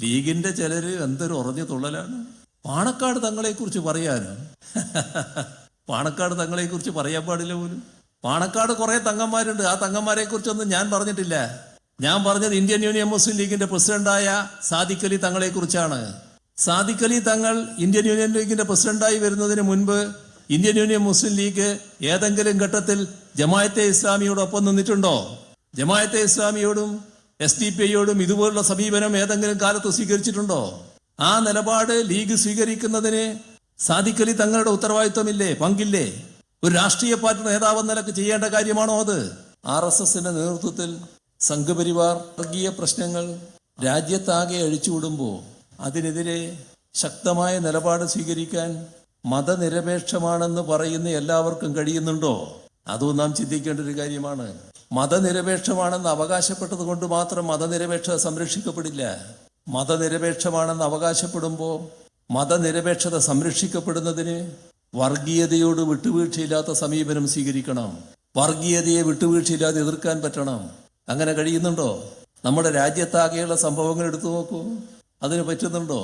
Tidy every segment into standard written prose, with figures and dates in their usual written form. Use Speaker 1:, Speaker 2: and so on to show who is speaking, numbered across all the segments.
Speaker 1: ലീഗിന്റെ ചിലര് എന്തൊരു ഉറഞ്ഞ തുള്ളലാണ്. പാണക്കാട് തങ്ങളെക്കുറിച്ച് പറയാനോ? പാണക്കാട് തങ്ങളെക്കുറിച്ച് പറയാൻ പാടില്ല പോലും. പാണക്കാട് കുറെ തങ്ങന്മാരുണ്ട്. ആ തങ്ങന്മാരെ കുറിച്ചൊന്നും ഞാൻ പറഞ്ഞിട്ടില്ല. ഞാൻ പറഞ്ഞത് ഇന്ത്യൻ യൂണിയൻ മുസ്ലിം ലീഗിന്റെ പ്രസിഡന്റായ സാദിഖ് അലി തങ്ങളെ കുറിച്ചാണ്. സാദിഖ് അലി തങ്ങൾ ഇന്ത്യൻ യൂണിയൻ ലീഗിന്റെ പ്രസിഡന്റായി വരുന്നതിന് മുൻപ് ഇന്ത്യൻ യൂണിയൻ മുസ്ലിം ലീഗ് ഏതെങ്കിലും ഘട്ടത്തിൽ ജമാഅത്തെ ഇസ്ലാമിയോടൊപ്പം നിന്നിട്ടുണ്ടോ? ജമാഅത്തെ ഇസ്ലാമിയോടും SDPIയോടും ഇതുപോലുള്ള സമീപനം ഏതെങ്കിലും കാലത്ത് സ്വീകരിച്ചിട്ടുണ്ടോ? ആ നിലപാട് ലീഗ് സ്വീകരിക്കുന്നതിന് സാദിഖ് അലി തങ്ങളുടെ ഉത്തരവാദിത്വമില്ലേ, പങ്കില്ലേ? ഒരു രാഷ്ട്രീയ പാർട്ടി നേതാവെന്ന നിലക്ക് ചെയ്യേണ്ട കാര്യമാണോ അത്? RSSന്റെ നേതൃത്വത്തിൽ സംഘപരിവാർ വർഗീയ പ്രശ്നങ്ങൾ രാജ്യത്താകെ അഴിച്ചുവിടുമ്പോൾ അതിനെതിരെ ശക്തമായ നിലപാട് സ്വീകരിക്കാൻ മതനിരപേക്ഷമാണെന്ന് പറയുന്ന എല്ലാവർക്കും കഴിയുന്നുണ്ടോ? അതും നാം ചിന്തിക്കേണ്ട ഒരു കാര്യമാണ്. മതനിരപേക്ഷമാണെന്ന് അവകാശപ്പെട്ടത് കൊണ്ട് മാത്രം മതനിരപേക്ഷത സംരക്ഷിക്കപ്പെടില്ല. മതനിരപേക്ഷമാണെന്ന് അവകാശപ്പെടുമ്പോൾ മതനിരപേക്ഷത സംരക്ഷിക്കപ്പെടുന്നതിന് വർഗീയതയോട് വിട്ടുവീഴ്ചയില്ലാത്ത സമീപനം സ്വീകരിക്കണം. വർഗീയതയെ വിട്ടുവീഴ്ചയില്ലാതെ എതിർക്കാൻ പറ്റണം. അങ്ങനെ കഴിയുന്നുണ്ടോ? നമ്മുടെ രാജ്യത്താകെയുള്ള സംഭവങ്ങൾ എടുത്തു നോക്കൂ. അതിന് പറ്റുന്നുണ്ടോ?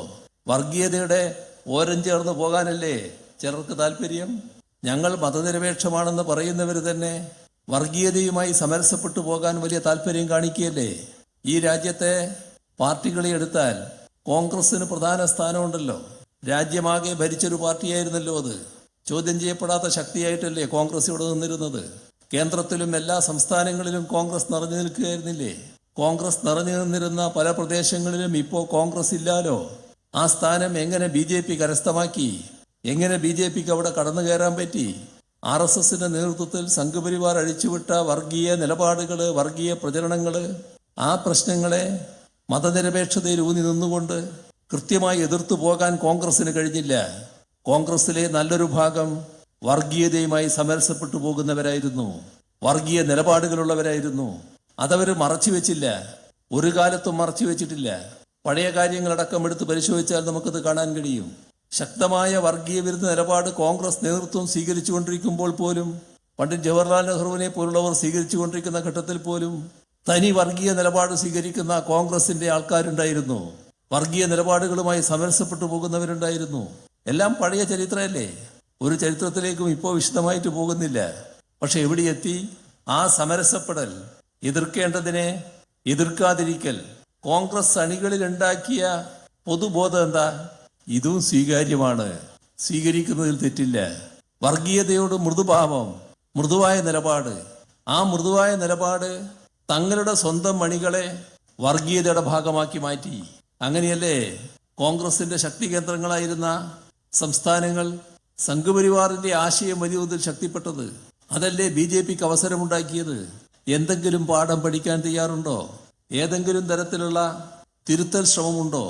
Speaker 1: വർഗീയതയുടെ ഓരം ചേർന്ന് പോകാനല്ലേ ചിലർക്ക് താല്പര്യം. ഞങ്ങൾ മതനിരപേക്ഷമാണെന്ന് പറയുന്നവർ തന്നെ വർഗീയതയുമായി സമരസപ്പെട്ടു പോകാൻ വലിയ താല്പര്യം കാണിക്കുകയല്ലേ. ഈ രാജ്യത്തെ പാർട്ടികളെ എടുത്താൽ കോൺഗ്രസിന് പ്രധാന സ്ഥാനമുണ്ടല്ലോ. രാജ്യമാകെ ഭരിച്ചൊരു പാർട്ടിയായിരുന്നല്ലോ അത്. ചോദ്യം ചെയ്യപ്പെടാത്ത ശക്തിയായിട്ടല്ലേ കോൺഗ്രസ് ഇവിടെ നിന്നിരുന്നത്. കേന്ദ്രത്തിലും എല്ലാ സംസ്ഥാനങ്ങളിലും കോൺഗ്രസ് നിറഞ്ഞു നിൽക്കുകയായിരുന്നില്ലേ? കോൺഗ്രസ് നിറഞ്ഞു നിന്നിരുന്ന പല പ്രദേശങ്ങളിലും ഇപ്പോൾ കോൺഗ്രസ് ഇല്ലാലോ. ആ സ്ഥാനം എങ്ങനെ BJP കരസ്ഥമാക്കി? എങ്ങനെ BJPക്ക് അവിടെ കടന്നു കയറാൻ പറ്റി? RSSന്റെ നേതൃത്വത്തിൽ സംഘപരിവാർ അഴിച്ചുവിട്ട വർഗീയ നിലപാടുകൾ, വർഗീയ പ്രചരണങ്ങൾ, ആ പ്രശ്നങ്ങളെ മതനിരപേക്ഷതയിൽ ഊന്നി നിന്നുകൊണ്ട് കൃത്യമായി എതിർത്തു പോകാൻ കോൺഗ്രസിന് കഴിഞ്ഞില്ല. കോൺഗ്രസിലെ നല്ലൊരു ഭാഗം വർഗീയതയുമായി സമരസപ്പെട്ടു പോകുന്നവരായിരുന്നു, വർഗീയ നിലപാടുകളുള്ളവരായിരുന്നു. അതവർ മറച്ചു വെച്ചില്ല, ഒരു കാലത്തും മറച്ചു വെച്ചിട്ടില്ല. പഴയ കാര്യങ്ങളടക്കം എടുത്ത് പരിശോധിച്ചാൽ നമുക്കത് കാണാൻ കഴിയും. ശക്തമായ വർഗീയ വിരുദ്ധ നിലപാട് കോൺഗ്രസ് നേതൃത്വം സ്വീകരിച്ചുകൊണ്ടിരിക്കുമ്പോൾ പോലും, പണ്ഡിറ്റ് ജവഹർലാൽ നെഹ്റുവിനെ പോലുള്ളവർ സ്വീകരിച്ചുകൊണ്ടിരിക്കുന്ന ഘട്ടത്തിൽ പോലും തനി വർഗീയ നിലപാട് സ്വീകരിക്കുന്ന കോൺഗ്രസിന്റെ ആൾക്കാരുണ്ടായിരുന്നു. വർഗീയ നിലപാടുകളുമായി സമരസപ്പെട്ടു പോകുന്നവരുണ്ടായിരുന്നു. എല്ലാം പഴയ ചരിത്രമല്ലേ. ഒരു ചരിത്രത്തിലേക്കും ഇപ്പോൾ വിശദമായിട്ട് പോകുന്നില്ല. പക്ഷെ എവിടെയെത്തി? ആ സമരസപ്പെടൽ, എതിർക്കേണ്ടതിനെ എതിർക്കാതിരിക്കൽ, കോൺഗ്രസ് അണികളിൽ ഉണ്ടാക്കിയ പൊതുബോധം എന്താ? ഇതും സ്വീകാര്യമാണ്, സ്വീകരിക്കുന്നതിൽ തെറ്റില്ല. വർഗീയതയോട് മൃദുഭാവം, മൃദുവായ നിലപാട്, ആ മൃദുവായ നിലപാട് തങ്ങളുടെ സ്വന്തം അണികളെ വർഗീയതയുടെ ഭാഗമാക്കി മാറ്റി. അങ്ങനെയല്ലേ കോൺഗ്രസിന്റെ ശക്തി കേന്ദ്രങ്ങളായിരുന്ന സംസ്ഥാനങ്ങൾ സംഘപരിവാറിന്റെ ആശയം വലിയ തോതിൽ ശക്തിപ്പെട്ടത്. അതല്ലേ BJPക്ക് അവസരമുണ്ടാക്കിയത്. എന്തെങ്കിലും പാഠം പഠിക്കാൻ തയ്യാറുണ്ടോ? ഏതെങ്കിലും തരത്തിലുള്ള തിരുത്തൽ ശ്രമമുണ്ടോ?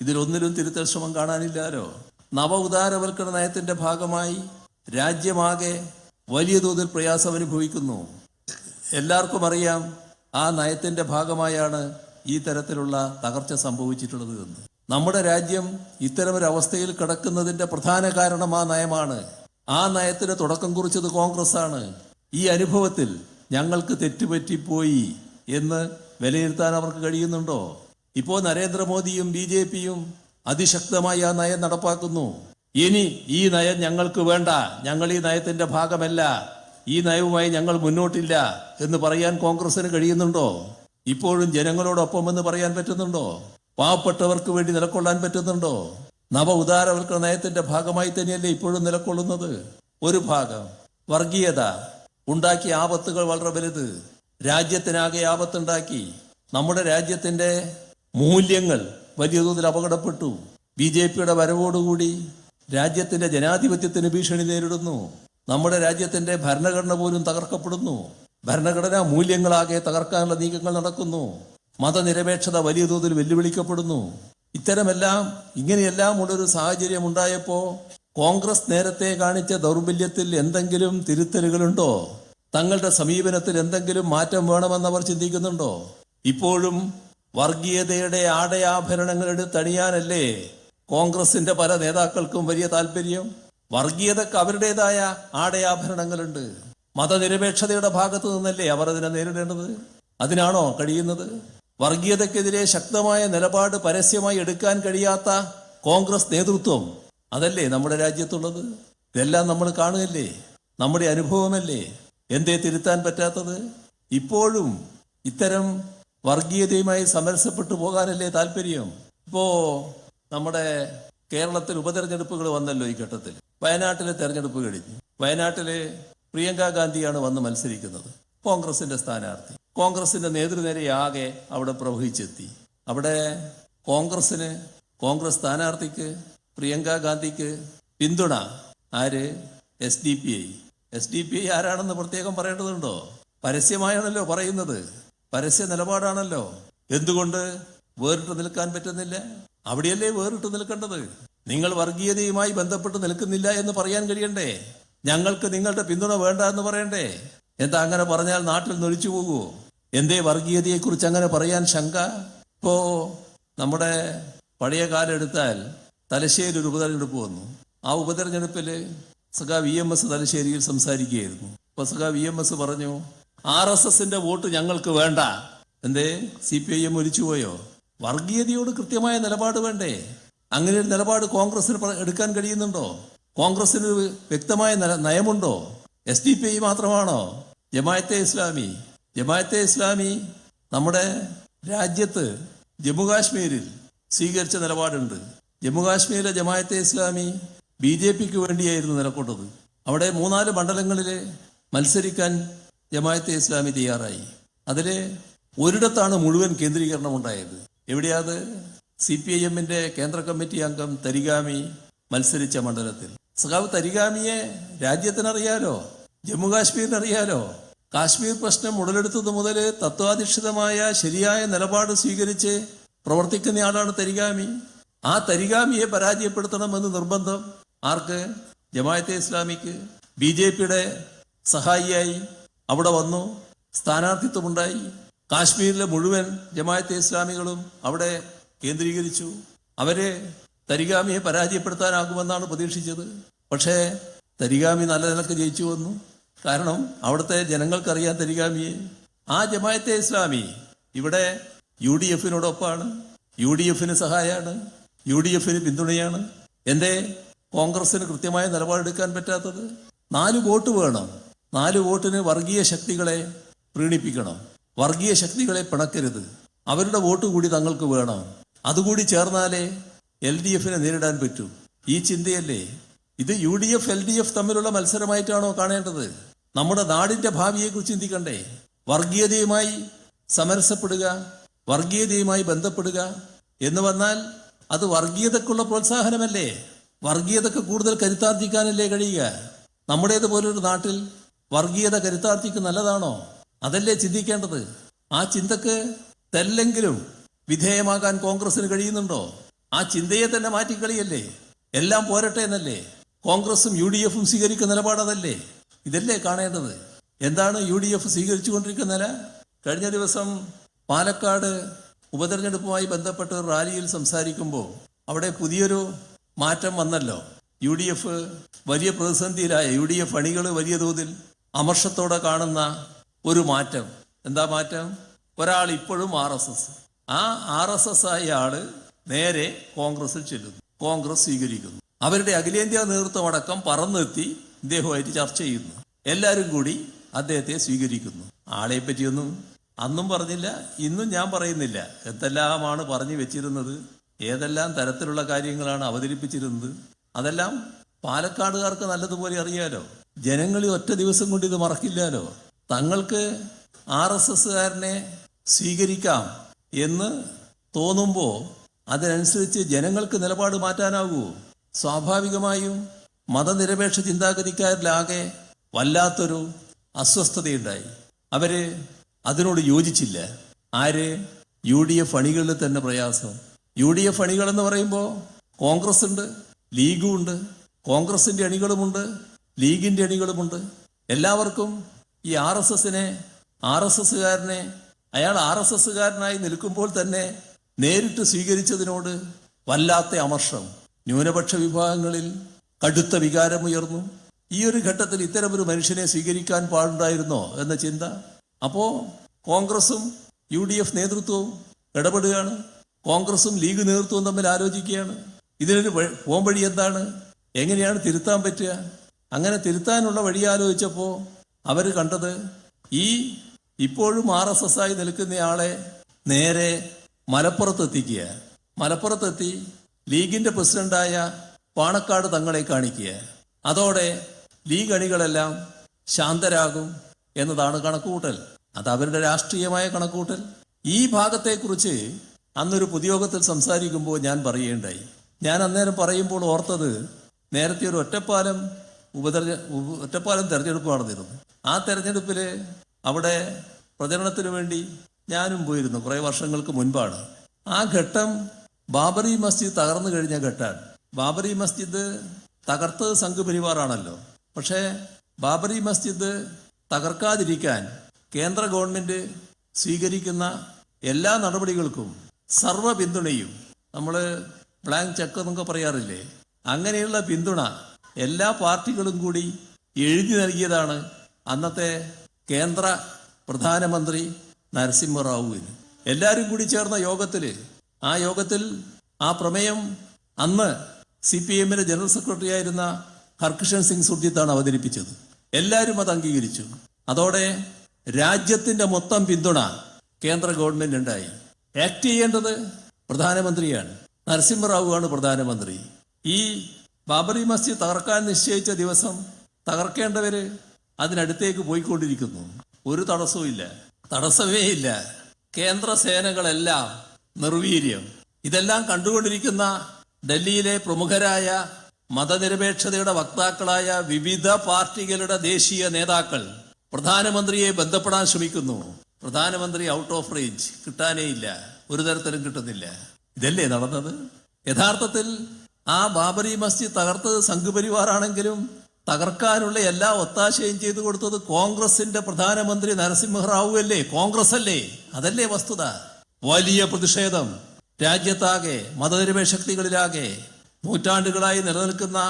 Speaker 1: ഇതിലൊന്നിലും തിരുത്തൽ ശ്രമം കാണാനില്ലാലോ. നവ ഉദാരവൽക്കരണ നയത്തിന്റെ ഭാഗമായി രാജ്യമാകെ വലിയ തോതിൽ പ്രയാസം അനുഭവിക്കുന്നു. എല്ലാവർക്കും അറിയാം ആ നയത്തിന്റെ ഭാഗമായാണ് ഈ തരത്തിലുള്ള തകർച്ച സംഭവിച്ചിട്ടുള്ളത് എന്ന്. നമ്മുടെ രാജ്യം ഇത്തരമൊരവസ്ഥയിൽ കിടക്കുന്നതിന്റെ പ്രധാന കാരണം ആ നയമാണ്. ആ നയത്തിന് തുടക്കം കുറിച്ചത് കോൺഗ്രസ് ആണ്. ഈ അനുഭവത്തിൽ ഞങ്ങൾക്ക് തെറ്റുപറ്റിപ്പോയി എന്ന് വിലയിരുത്താൻ അവർക്ക് കഴിയുന്നുണ്ടോ? ഇപ്പോൾ നരേന്ദ്രമോദിയും BJPയും അതിശക്തമായി ആ നയം നടപ്പാക്കുന്നു. ഇനി ഈ നയം ഞങ്ങൾക്ക് വേണ്ട, ഞങ്ങൾ ഈ നയത്തിന്റെ ഭാഗമല്ല, ഈ നയവുമായി ഞങ്ങൾ മുന്നോട്ടില്ല എന്ന് പറയാൻ കോൺഗ്രസിന് കഴിയുന്നുണ്ടോ? ഇപ്പോഴും ജനങ്ങളോടൊപ്പം എന്ന് പറയാൻ പറ്റുന്നുണ്ടോ? പാവപ്പെട്ടവർക്ക് വേണ്ടി നിലകൊള്ളാൻ പറ്റുന്നുണ്ടോ? നവ ഉദാരവൽക്കരണ നയത്തിന്റെ ഭാഗമായി തന്നെയല്ലേ ഇപ്പോഴും നിലകൊള്ളുന്നത്. ഒരു ഭാഗം വർഗീയത ഉണ്ടാക്കിയ ആപത്തുകൾ വളരെ വലുത്. രാജ്യത്തിനാകെ ആപത്തുണ്ടാക്കി. നമ്മുടെ രാജ്യത്തിന്റെ മൂല്യങ്ങൾ വലിയ തോതിൽ അപകടപ്പെട്ടു. BJPയുടെ വരവോടുകൂടി രാജ്യത്തിന്റെ ജനാധിപത്യത്തിന് ഭീഷണി നേരിടുന്നു. നമ്മുടെ രാജ്യത്തിന്റെ ഭരണഘടന പോലും തകർക്കപ്പെടുന്നു. ഭരണഘടനാ മൂല്യങ്ങളാകെ തകർക്കാനുള്ള നീക്കങ്ങൾ നടക്കുന്നു. മതനിരപേക്ഷത വലിയ തോതിൽ വെല്ലുവിളിക്കപ്പെടുന്നു. ഇങ്ങനെയെല്ലാം ഉള്ളൊരു സാഹചര്യം ഉണ്ടായപ്പോൾ കോൺഗ്രസ് നേരത്തെ കാണിച്ച ദൗർബല്യത്തിൽ എന്തെങ്കിലും തിരുത്തലുകളുണ്ടോ? തങ്ങളുടെ സമീപനത്തിൽ എന്തെങ്കിലും മാറ്റം വേണമെന്നവർ ചിന്തിക്കുന്നുണ്ടോ? ഇപ്പോഴും വർഗീയതയുടെ ആടയാഭരണങ്ങളെടുത്ത് അണിയാനല്ലേ കോൺഗ്രസിന്റെ പല നേതാക്കൾക്കും വലിയ താല്പര്യം. വർഗീയതക്ക് അവരുടേതായ ആടയാഭരണങ്ങളുണ്ട്. മതനിരപേക്ഷതയുടെ ഭാഗത്തു നിന്നല്ലേ അവർ അതിനെ നേരിടേണ്ടത്. അതിനാണോ കഴിയുന്നത്? വർഗീയതക്കെതിരെ ശക്തമായ നിലപാട് പരസ്യമായി എടുക്കാൻ കഴിയാത്ത കോൺഗ്രസ് നേതൃത്വം അതല്ലേ നമ്മുടെ രാജ്യത്തുള്ളത്? ഇതെല്ലാം നമ്മൾ കാണുകയല്ലേ, നമ്മുടെ അനുഭവമല്ലേ? എന്തേ തിരുത്താൻ പറ്റാത്തത്? ഇപ്പോഴും ഇത്തരം വർഗീയതയുമായി സമരസപ്പെട്ടു പോകാനല്ലേ താല്പര്യം? ഇപ്പോ നമ്മുടെ കേരളത്തിൽ ഉപതെരഞ്ഞെടുപ്പുകൾ വന്നല്ലോ ഈ ഘട്ടത്തിൽ. വയനാട്ടിലെ തെരഞ്ഞെടുപ്പ് കഴിഞ്ഞു. വയനാട്ടിലെ പ്രിയങ്ക ഗാന്ധിയാണ് വന്ന് മത്സരിക്കുന്നത്, കോൺഗ്രസിന്റെ സ്ഥാനാർത്ഥി. കോൺഗ്രസിന്റെ നേതൃനിരയാകെ അവിടെ പ്രവഹിച്ചെത്തി. അവിടെ കോൺഗ്രസ് സ്ഥാനാർത്ഥിക്ക് പ്രിയങ്ക ഗാന്ധിക്ക് പിന്തുണ ആര്? SDPI ആരാണെന്ന് പ്രത്യേകം പറയേണ്ടതുണ്ടോ? പരസ്യമായാണല്ലോ പറയുന്നത്, പരസ്യ നിലപാടാണല്ലോ. എന്തുകൊണ്ട് വേറിട്ട് നിൽക്കാൻ പറ്റുന്നില്ല? അവിടെയല്ലേ വേറിട്ട് നിൽക്കേണ്ടത്? നിങ്ങൾ വർഗീയതയുമായി ബന്ധപ്പെട്ട് നിൽക്കുന്നില്ല എന്ന് പറയാൻ കഴിയണ്ടേ? ഞങ്ങൾക്ക് നിങ്ങളുടെ പിന്തുണ വേണ്ട എന്ന് പറയണ്ടേ? എന്താ അങ്ങനെ പറഞ്ഞാൽ നാട്ടിൽ നൊലിച്ചു പോകുമോ? എന്തേ വർഗീയതയെക്കുറിച്ച് അങ്ങനെ പറയാൻ ശങ്ക? ഇപ്പോ നമ്മുടെ പഴയ കാലം എടുത്താൽ തലശ്ശേരി ഒരു ഉപതെരഞ്ഞെടുപ്പ് വന്നു. ആ ഉപതെരഞ്ഞെടുപ്പിൽ സഖാവ് EMS തലശ്ശേരിയിൽ സംസാരിക്കുകയായിരുന്നു. അപ്പൊ സഖാവ് EMS പറഞ്ഞു, RSSന്റെ വോട്ട് ഞങ്ങൾക്ക് വേണ്ട. എന്തേ CPIM ഒലിച്ചുപോയോ? വർഗീയതയോട് കൃത്യമായ നിലപാട് വേണ്ടേ? അങ്ങനെ ഒരു നിലപാട് കോൺഗ്രസിന് എടുക്കാൻ കഴിയുന്നുണ്ടോ? കോൺഗ്രസിന് വ്യക്തമായ നയമുണ്ടോ? SDPI മാത്രമാണോ? ജമാഅത്തെ ഇസ്ലാമി നമ്മുടെ രാജ്യത്ത് ജമ്മുകാശ്മീരിൽ സ്വീകരിച്ച നിലപാടുണ്ട്. ജമ്മുകാശ്മീരിലെ ജമാഅത്തെ ഇസ്ലാമി BJPക്ക് വേണ്ടിയായിരുന്നു നിലകൊണ്ടത്. അവിടെ 3-4 മണ്ഡലങ്ങളിൽ മത്സരിക്കാൻ ജമാഅത്തെ ഇസ്ലാമി തയ്യാറായി. അതിൽ ഒരിടത്താണ് മുഴുവൻ കേന്ദ്രീകരണം ഉണ്ടായത്. എവിടെയാത്? CPIMന്റെ കേന്ദ്ര കമ്മിറ്റി അംഗം തരിഗാമി മത്സരിച്ച മണ്ഡലത്തിൽ. സഖാവ് തരിഗാമിയെ രാജ്യത്തിനറിയാലോ, ജമ്മുകാശ്മീരിനറിയാലോ. കാശ്മീർ പ്രശ്നം ഉടലെടുത്തത് മുതൽ തത്വാധിഷ്ഠിതമായ ശരിയായ നിലപാട് സ്വീകരിച്ച് പ്രവർത്തിക്കുന്നയാളാണ് തരിഗാമി. ആ തരിഗാമിയെ പരാജയപ്പെടുത്തണമെന്ന് നിർബന്ധം ആർക്ക്? ജമാഅത്തെ ഇസ്ലാമിക്ക്. BJPയുടെ സഹായിയായി അവിടെ വന്നു, സ്ഥാനാർത്ഥിത്വമുണ്ടായി. കാശ്മീരിലെ മുഴുവൻ ജമാഅത്തെ ഇസ്ലാമികളും അവിടെ കേന്ദ്രീകരിച്ചു. അവരെ തരിഗാമിയെ പരാജയപ്പെടുത്താനാകുമെന്നാണ് പ്രതീക്ഷിച്ചത്. പക്ഷേ തരിഗാമി നല്ല നിലക്ക് ജയിച്ചു വന്നു. കാരണം അവിടുത്തെ ജനങ്ങൾക്കറിയാൻ തരിഗാമിയെ. ആ ജമാഅത്തെ ഇസ്ലാമി ഇവിടെ UDFനോടൊപ്പമാണ്, UDFന് സഹായമാണ്, UDFന് പിന്തുണയാണ്. എന്തേ കോൺഗ്രസിന് കൃത്യമായ നിലപാടെടുക്കാൻ പറ്റാത്തത്? 4 വോട്ട് വേണം. 4 വോട്ടിന് വർഗീയ ശക്തികളെ പ്രീണിപ്പിക്കണം, വർഗീയ ശക്തികളെ പിണക്കരുത്. അവരുടെ വോട്ട് കൂടി തങ്ങൾക്ക് വേണം. അതുകൂടി ചേർന്നാലേ LDFനെ നേരിടാൻ പറ്റൂ. ഈ ചിന്തയല്ലേ ഇത്? UDF LDF തമ്മിലുള്ള മത്സരമായിട്ടാണോ കാണേണ്ടത്? നമ്മുടെ നാടിന്റെ ഭാവിയെക്കുറിച്ച് ചിന്തിക്കണ്ടേ? വർഗീയതയുമായി സമരസപ്പെടുക, വർഗീയതയുമായി ബന്ധപ്പെടുക എന്ന് വന്നാൽ അത് വർഗീയതക്കുള്ള പ്രോത്സാഹനമല്ലേ? വർഗീയതക്ക് കൂടുതൽ കരുത്താർജിക്കാനല്ലേ കഴിയുക? നമ്മുടേതുപോലൊരു നാട്ടിൽ വർഗീയത കരുത്താർജിക്ക് നല്ലതാണോ? അതല്ലേ ചിന്തിക്കേണ്ടത്. ആ ചിന്തക്ക് തെല്ലെങ്കിലും വിധേയമാകാൻ കോൺഗ്രസിന് കഴിയുന്നുണ്ടോ? ആ ചിന്തയെ തന്നെ മാറ്റിക്കളിയല്ലേ? എല്ലാം പോരട്ടെ എന്നല്ലേ കോൺഗ്രസും UDFും സ്വീകരിക്കുന്ന നിലപാടതല്ലേ? ഇതല്ലേ കാണേണ്ടത്. എന്താണ് UDF സ്വീകരിച്ചുകൊണ്ടിരിക്കുന്ന നില? കഴിഞ്ഞ ദിവസം പാലക്കാട് ഉപതെരഞ്ഞെടുപ്പുമായി ബന്ധപ്പെട്ട ഒരു റാലിയിൽ സംസാരിക്കുമ്പോൾ അവിടെ പുതിയൊരു മാറ്റം വന്നല്ലോ. UDF വലിയ പ്രതിസന്ധിയിലായ UDF അണികൾ വലിയ തോതിൽ അമർഷത്തോടെ കാണുന്ന ഒരു മാറ്റം. എന്താ മാറ്റം? ഒരാൾ ഇപ്പോഴും RSS, ആ RSS ആയ ആള് നേരെ കോൺഗ്രസിൽ ചെല്ലുന്നു, കോൺഗ്രസ് സ്വീകരിക്കുന്നു. അവരുടെ അഖിലേന്ത്യാ നേതൃത്വം അടക്കം പറന്നെത്തി ഇദ്ദേഹവുമായിട്ട് ചർച്ച ചെയ്യുന്നു. എല്ലാവരും കൂടി അദ്ദേഹത്തെ സ്വീകരിക്കുന്നു. ആളെ പറ്റിയൊന്നും അന്നും പറഞ്ഞില്ല, ഇന്നും ഞാൻ പറയുന്നില്ല. എന്തെല്ലാമാണ് പറഞ്ഞു വെച്ചിരുന്നത്, ഏതെല്ലാം തരത്തിലുള്ള കാര്യങ്ങളാണ് അവതരിപ്പിച്ചിരുന്നത്, അതെല്ലാം പാലക്കാടുകാർക്ക് നല്ലതുപോലെ അറിയാലോ. ജനങ്ങളിൽ ഒറ്റ ദിവസം കൊണ്ട് ഇത് മറക്കില്ലാലോ. തങ്ങൾക്ക് RSSകാരനെ സ്വീകരിക്കാം എന്ന് തോന്നുമ്പോൾ അതിനനുസരിച്ച് ജനങ്ങൾക്ക് നിലപാട് മാറ്റാനാകൂ? സ്വാഭാവികമായും മതനിരപേക്ഷ ചിന്താഗതിക്കാരിലാകെ വല്ലാത്തൊരു അസ്വസ്ഥതയുണ്ടായി. അവര് അതിനോട് യോജിച്ചില്ല. ആര്? UDF അണികളിൽ തന്നെ പ്രയാസം. UDF അണികൾ എന്ന് പറയുമ്പോൾ കോൺഗ്രസ് ഉണ്ട്, ലീഗും ഉണ്ട്. കോൺഗ്രസിന്റെ അണികളുമുണ്ട്, ലീഗിന്റെ അണികളുമുണ്ട്. എല്ലാവർക്കും ഈ RSSകാരനെ അയാൾ RSSകാരനായി നിൽക്കുമ്പോൾ തന്നെ നേരിട്ട് സ്വീകരിച്ചതിനോട് വല്ലാത്ത അമർഷം. ന്യൂനപക്ഷ വിഭാഗങ്ങളിൽ കടുത്ത വികാരമുയർന്നു. ഈ ഒരു ഘട്ടത്തിൽ ഇത്തരമൊരു മനുഷ്യനെ സ്വീകരിക്കാൻ പാടുണ്ടായിരുന്നോ എന്ന ചിന്ത. അപ്പോൾ കോൺഗ്രസും UDF നേതൃത്വവും ഇടപെടുകയാണ്. കോൺഗ്രസും ലീഗ് നേതൃത്വവും തമ്മിൽ ആലോചിക്കുകയാണ്. ഇതിനൊരു പോംവഴി എന്താണ്, എങ്ങനെയാണ് തിരുത്താൻ പറ്റുക. അങ്ങനെ തിരുത്താനുള്ള വഴി ആലോചിച്ചപ്പോൾ അവർ കണ്ടത് ഇപ്പോഴും RSS ആയി നിൽക്കുന്നയാളെ നേരെ മലപ്പുറത്തെത്തിക്കുക. മലപ്പുറത്തെത്തി ലീഗിന്റെ പ്രസിഡന്റായ പാണക്കാട് തങ്ങളെ കാണിക്കുക. അതോടെ ലീഗ് അണികളെല്ലാം ശാന്തരാകും എന്നതാണ് കണക്കുകൂട്ടൽ. അത് അവരുടെ രാഷ്ട്രീയമായ കണക്കുകൂട്ടൽ. ഈ ഭാഗത്തെക്കുറിച്ച് അന്നൊരു പൊതുയോഗത്തിൽ സംസാരിക്കുമ്പോൾ ഞാൻ പറയുകയുണ്ടായി. ഞാൻ അന്നേരം പറയുമ്പോൾ ഓർത്തത്, നേരത്തെ ഒരു ഒറ്റപ്പാലം തെരഞ്ഞെടുപ്പ് നടന്നിരുന്നു. ആ തെരഞ്ഞെടുപ്പിൽ അവിടെ പ്രചരണത്തിന് വേണ്ടി ഞാനും പോയിരുന്നു. കുറേ വർഷങ്ങൾക്ക് മുൻപാണ്. ആ ഘട്ടം ബാബറി മസ്ജിദ് തകർന്നു കഴിഞ്ഞ ഘട്ടമാണ്. ബാബറി മസ്ജിദ് തകർത്തത് സംഘപരിവാറാണല്ലോ. പക്ഷേ ബാബറി മസ്ജിദ് തകർക്കാതിരിക്കാൻ കേന്ദ്ര ഗവൺമെന്റ് സ്വീകരിക്കുന്ന എല്ലാ നടപടികൾക്കും സർവ്വ പിന്തുണയും, നമ്മൾ ബ്ലാങ്ക് ചെക്ക് എന്നൊക്കെ പറയാറില്ലേ, അങ്ങനെയുള്ള പിന്തുണ എല്ലാ പാർട്ടികളും കൂടി എഴുതി നൽകിയതാണ് അന്നത്തെ കേന്ദ്ര പ്രധാനമന്ത്രി നരസിംഹറാവുവിന്. എല്ലാവരും കൂടി ചേർന്ന യോഗത്തിൽ ആ പ്രമേയം അന്ന് CPM-ന്റെ ജനറൽ സെക്രട്ടറി ആയിരുന്ന ഹർകിഷൻ സിംഗ് സുർജിത്താണ് അവതരിപ്പിച്ചത്. എല്ലാവരും അത് അംഗീകരിച്ചു. അതോടെ രാജ്യത്തിന്റെ മൊത്തം പിന്തുണ കേന്ദ്ര ഗവൺമെന്റ് ഉണ്ടായി. ആക്ട് ചെയ്യേണ്ടത് പ്രധാനമന്ത്രിയാണ്. നരസിംഹറാവുവാണ് പ്രധാനമന്ത്രി. ഈ ബാബറി മസ്ജിദ് തകർക്കാൻ നിശ്ചയിച്ച ദിവസം തകർക്കേണ്ടവര് അതിനടുത്തേക്ക് പോയിക്കൊണ്ടിരിക്കുന്നു. ഒരു തടസ്സമേ ഇല്ല. കേന്ദ്ര സേനകളെല്ലാം നിർവീര്യം. ഇതെല്ലാം കണ്ടുകൊണ്ടിരിക്കുന്ന ഡൽഹിയിലെ പ്രമുഖരായ മതനിരപേക്ഷതയുടെ വക്താക്കളായ വിവിധ പാർട്ടികളുടെ ദേശീയ നേതാക്കൾ പ്രധാനമന്ത്രിയെ ബന്ധപ്പെടാൻ ശ്രമിക്കുന്നു. പ്രധാനമന്ത്രി ഔട്ട് ഓഫ് റേഞ്ച്, കിട്ടാനേ ഇല്ല, ഒരു തരത്തിലും കിട്ടുന്നില്ല. ഇതല്ലേ നടന്നത്? യഥാർത്ഥത്തിൽ ആ ബാബറി മസ്ജിദ് തകർത്തത് സംഘപരിവാറാണെങ്കിലും തകർക്കാനുള്ള എല്ലാ ഒത്താശയും ചെയ്തു കൊടുത്തത് കോൺഗ്രസിന്റെ പ്രധാനമന്ത്രി നരസിംഹറാവു അല്ലേ, കോൺഗ്രസ് അല്ലേ? അതല്ലേ വസ്തുത. വലിയ പ്രതിഷേധം രാജ്യത്താകെ, മതനിരപേക്ഷ ശക്തികളിലാകെ. നൂറ്റാണ്ടുകളായി നിലനിൽക്കുന്ന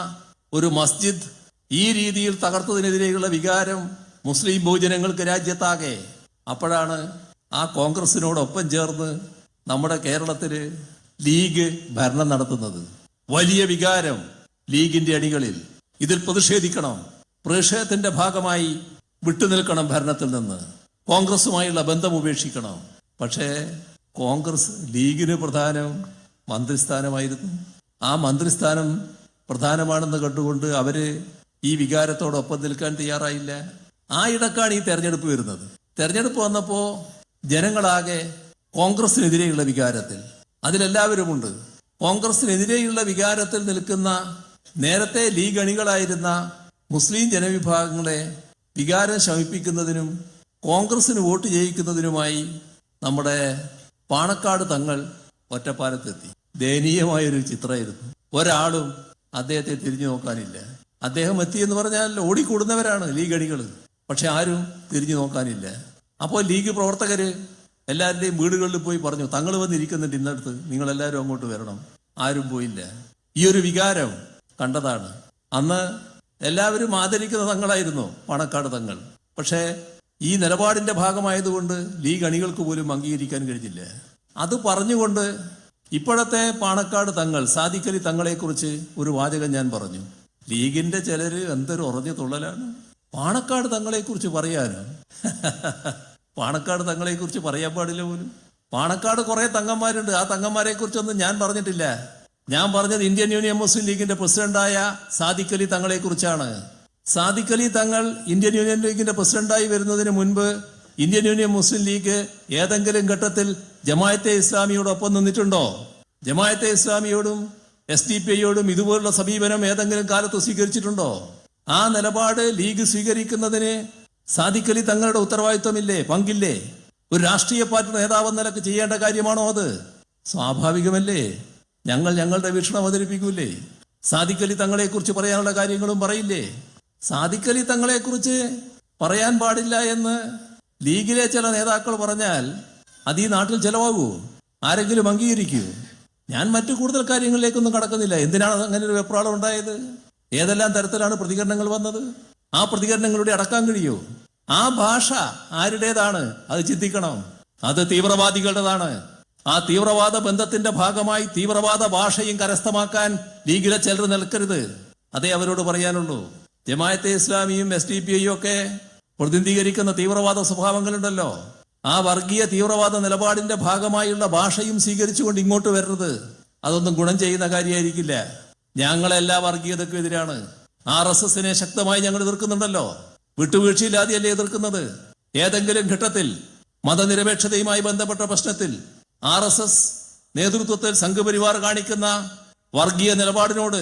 Speaker 1: ഒരു മസ്ജിദ് ഈ രീതിയിൽ തകർത്തതിനെതിരെയുള്ള വികാരം മുസ്ലിം ബഹുജനങ്ങൾക്ക് രാജ്യത്താകെ. അപ്പോഴാണ് ആ കോൺഗ്രസിനോടൊപ്പം ചേർന്ന് നമ്മുടെ കേരളത്തിൽ ലീഗ് ഭരണം നടത്തുന്നത്. വലിയ വികാരം ലീഗിന്റെ അണികളിൽ. ഇതിൽ പ്രതിഷേധിക്കണം. പ്രതിഷേധത്തിന്റെ ഭാഗമായി വിട്ടുനിൽക്കണം ഭരണത്തിൽ നിന്ന്. കോൺഗ്രസുമായുള്ള ബന്ധം ഉപേക്ഷിക്കണം. പക്ഷേ ലീഗിന് പ്രധാനം മന്ത്രിസ്ഥാനമായിരുന്നു. ആ മന്ത്രിസ്ഥാനം പ്രധാനമാണെന്ന് കണ്ടുകൊണ്ട് അവര് ഈ വികാരത്തോടൊപ്പം നിൽക്കാൻ തയ്യാറായില്ല. ആ ഇടക്കാണ് ഈ തെരഞ്ഞെടുപ്പ് വരുന്നത്. തെരഞ്ഞെടുപ്പ് വന്നപ്പോൾ ജനങ്ങളാകെ കോൺഗ്രസിനെതിരെയുള്ള വികാരത്തിൽ, അതിലെല്ലാവരുമുണ്ട്. കോൺഗ്രസിനെതിരെയുള്ള വികാരത്തിൽ നിൽക്കുന്ന നേരത്തെ ലീഗ് അണികളായിരുന്ന മുസ്ലിം ജനവിഭാഗങ്ങളെ വികാരം ശമിപ്പിക്കുന്നതിനും കോൺഗ്രസിന് വോട്ട് ചെയ്യിക്കുന്നതിനുമായി നമ്മുടെ പാണക്കാട് തങ്ങൾ ഒറ്റപ്പാലത്തെത്തി. ദയനീയമായൊരു ചിത്രമായിരുന്നു. ഒരാളും അദ്ദേഹത്തെ തിരിഞ്ഞു നോക്കാനില്ല. അദ്ദേഹം എത്തിയെന്ന് പറഞ്ഞാൽ ഓടിക്കൂടുന്നവരാണ് ലീഗ് അണികൾ. പക്ഷെ ആരും തിരിഞ്ഞു നോക്കാനില്ല. അപ്പോൾ ലീഗ് പ്രവർത്തകര് എല്ലാവരുടെയും വീടുകളിൽ പോയി പറഞ്ഞു, തങ്ങൾ വന്നിരിക്കുന്നുണ്ട് ഇന്നടുത്ത്, നിങ്ങളെല്ലാവരും അങ്ങോട്ട് വരണം. ആരും പോയില്ല. ഈ ഒരു വികാരം കണ്ടതാണ്. അന്ന് എല്ലാവരും ആദരിക്കുന്ന തങ്ങളായിരുന്നു പാണക്കാട് തങ്ങൾ. പക്ഷേ ഈ നിലപാടിന്റെ ഭാഗമായതുകൊണ്ട് ലീഗ് അണികൾക്ക് പോലും അംഗീകരിക്കാൻ കഴിഞ്ഞില്ല. അത് പറഞ്ഞുകൊണ്ട് ഇപ്പോഴത്തെ പാണക്കാട് തങ്ങൾ, സാദിഖ് അലി തങ്ങളെക്കുറിച്ച് ഒരു വാചകം ഞാൻ പറഞ്ഞു. ലീഗിന്റെ ചിലര് എന്തൊരു ഉറഞ്ഞു തുള്ളലാണ്. പാണക്കാട് തങ്ങളെക്കുറിച്ച് പറയാനോ? പാണക്കാട് തങ്ങളെക്കുറിച്ച് പറയാൻ പാടില്ല പോലും. പാണക്കാട് കുറെ തങ്ങന്മാരുണ്ട്. ആ തങ്ങന്മാരെ കുറിച്ചൊന്നും ഞാൻ പറഞ്ഞിട്ടില്ല. ഞാൻ പറഞ്ഞത് ഇന്ത്യൻ യൂണിയൻ മുസ്ലിം ലീഗിന്റെ പ്രസിഡന്റായ സാദിഖ് അലി തങ്ങളെ കുറിച്ചാണ്. സാദിഖ് അലി തങ്ങൾ ഇന്ത്യൻ യൂണിയൻ ലീഗിന്റെ പ്രസിഡന്റായി വരുന്നതിന് മുൻപ് ഇന്ത്യൻ യൂണിയൻ മുസ്ലിം ലീഗ് ഏതെങ്കിലും ഘട്ടത്തിൽ ജമാഅത്തെ ഇസ്ലാമിയോടൊപ്പം നിന്നിട്ടുണ്ടോ? ജമാഅത്തെ ഇസ്ലാമിയോടും SDP-യോടും ഇതുപോലുള്ള സമീപനം ഏതെങ്കിലും കാലത്ത് സ്വീകരിച്ചിട്ടുണ്ടോ? ആ നിലപാട് ലീഗ് സ്വീകരിക്കുന്നതിന് സാദിഖ് അലി തങ്ങളുടെ ഉത്തരവാദിത്വമില്ലേ, പങ്കില്ലേ? ഒരു രാഷ്ട്രീയ പാർട്ടി നേതാവെന്ന നിലക്ക് ചെയ്യേണ്ട കാര്യമാണോ അത്? സ്വാഭാവികമല്ലേ. ഞങ്ങളുടെ വീക്ഷണം അവതരിപ്പിക്കൂലേ? സാദിഖ് അലി തങ്ങളെ കുറിച്ച് പറയാനുള്ള കാര്യങ്ങളും പറയില്ലേ? സാദിഖ് അലി തങ്ങളെ കുറിച്ച് പറയാൻ പാടില്ല എന്ന് ലീഗിലെ ചില നേതാക്കൾ പറഞ്ഞാൽ അത് ഈ നാട്ടിൽ ചെലവാകൂ? ആരെങ്കിലും അംഗീകരിക്കൂ? ഞാൻ മറ്റു കൂടുതൽ കാര്യങ്ങളിലേക്കൊന്നും കടക്കുന്നില്ല. എന്തിനാണ് അങ്ങനെ ഒരു വെപ്രാളം ഉണ്ടായത്? ഏതെല്ലാം തരത്തിലാണ് പ്രതികരണങ്ങൾ വന്നത്? ആ പ്രതികരണങ്ങളുടെ അടക്കാൻ കഴിയൂ? ആ ഭാഷ ആരുടേതാണ്? അത് ചിന്തിക്കണം. അത് തീവ്രവാദികളുടേതാണ്. ആ തീവ്രവാദ ബന്ധത്തിന്റെ ഭാഗമായി തീവ്രവാദ ഭാഷയും കരസ്ഥമാക്കാൻ ലീഗിലെ ചിലർ നിൽക്കരുത്. അതേ അവരോട് പറയാനുള്ളൂ. ജമാഅത്തെ ഇസ്ലാമിയും SDPI ഒക്കെ പ്രതിനിധീകരിക്കുന്ന തീവ്രവാദ സ്വഭാവങ്ങളുണ്ടല്ലോ, ആ വർഗീയ തീവ്രവാദ നിലപാടിന്റെ ഭാഗമായുള്ള ഭാഷയും സ്വീകരിച്ചുകൊണ്ട് ഇങ്ങോട്ട് വരരുത്. അതൊന്നും ഗുണം ചെയ്യുന്ന കാര്യമായിരിക്കില്ല. ഞങ്ങളെല്ലാ വർഗീയതയ്ക്കും എതിരാണ്. RSSനെ ശക്തമായി ഞങ്ങൾ എതിർക്കുന്നുണ്ടല്ലോ, വിട്ടുവീഴ്ചയില്ലാതെയല്ലേ എതിർക്കുന്നത്. ഏതെങ്കിലും ഘട്ടത്തിൽ മതനിരപേക്ഷതയുമായി ബന്ധപ്പെട്ട പ്രശ്നത്തിൽ RSS നേതൃത്വത്തിൽ സംഘപരിവാർ കാണിക്കുന്ന വർഗീയ നിലപാടിനോട്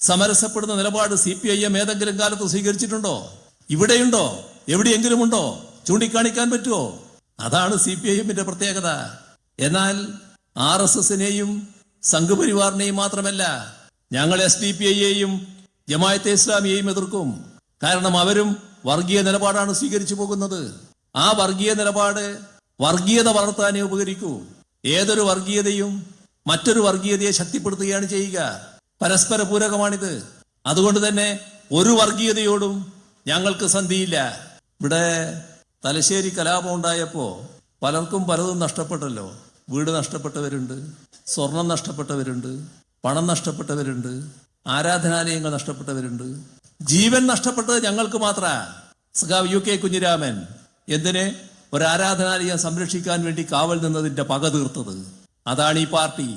Speaker 1: സമരസപ്പെടുന്ന നിലപാട് CPIM ഏതെങ്കിലും കാലത്ത് സ്വീകരിച്ചിട്ടുണ്ടോ? ഇവിടെയുണ്ടോ? എവിടെയെങ്കിലും ഉണ്ടോ? ചൂണ്ടിക്കാണിക്കാൻ പറ്റുമോ? അതാണ് CPIMന്റെ പ്രത്യേകത. എന്നാൽ RSSനെയും സംഘപരിവാറിനെയും മാത്രമല്ല, ഞങ്ങൾ SDPIയെയും ജമാഅത്തെ ഇസ്ലാമിയെയും എതിർക്കും. കാരണം അവരും വർഗീയ നിലപാടാണ് സ്വീകരിച്ചു പോകുന്നത്. ആ വർഗീയ നിലപാട് വർഗീയത വളർത്താനേ ഉപകരിക്കൂ. ഏതൊരു വർഗീയതയും മറ്റൊരു വർഗീയതയെ ശക്തിപ്പെടുത്തുകയാണ് ചെയ്യുക. പരസ്പര പൂരകമാണിത്. അതുകൊണ്ട് തന്നെ ഒരു വർഗീയതയോടും ഞങ്ങൾക്ക് സന്ധിയില്ല. ഇവിടെ തലശ്ശേരി കലാപം ഉണ്ടായപ്പോ പലർക്കും പലതും നഷ്ടപ്പെട്ടല്ലോ. വീട് നഷ്ടപ്പെട്ടവരുണ്ട്, സ്വർണം നഷ്ടപ്പെട്ടവരുണ്ട്, പണം നഷ്ടപ്പെട്ടവരുണ്ട്, ആരാധനാലയങ്ങൾ നഷ്ടപ്പെട്ടവരുണ്ട്. ജീവൻ നഷ്ടപ്പെട്ടത് ഞങ്ങൾക്ക് മാത്രമാണ്. സഖാവ് UK കുഞ്ഞിരാമൻ എന്തിന് ഒരു ആരാധനാലയം സംരക്ഷിക്കാൻ വേണ്ടി കാവൽ നിന്നതിന്റെ പക തീർത്തത്. അതാണ് ഈ പാർട്ടി,